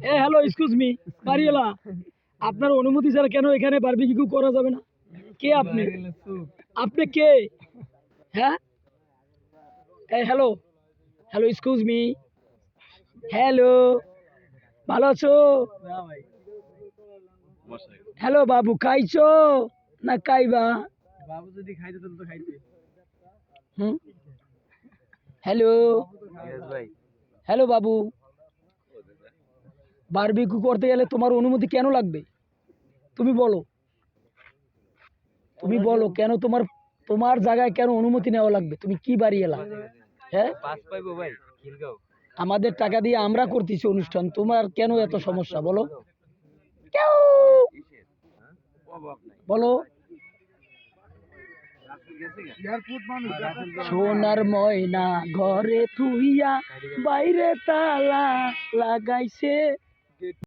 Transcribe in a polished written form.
Hello, excuse me, বাড়িওয়ালা, আপনার অনুমতি ছাড়া কেন এখানে বারবিকিউ করা যাবে না? কে আপনি? আপনি কে? হ্যাঁ, hello, hello, excuse me, hello, ভালো আছো? হ্যালো বাবু, খাইছো না খাইবা? বাবু যদি খাইতে তাহলে তো খাইতে। হুম, হ্যালো, হ্যালো বাবু, বারবিকিউ করতে গেলে তোমার অনুমতি কেন লাগবে? তুমি বলো, তুমি বলো কেন তোমার তোমার জায়গায় কেন অনুমতি নেওয়া লাগবে? তুমি কি বাড়ি এলা? হ্যাঁ, পাস পাইবো ভাই, খিলগাঁও। আমাদের টাকা দিয়ে আমরা করতেছি অনুষ্ঠান, তোমার কেন এত সমস্যা বলো? কেউ বলো। সোনার ময়না ঘরে থুইয়া বাইরে তালা লাগাইছে।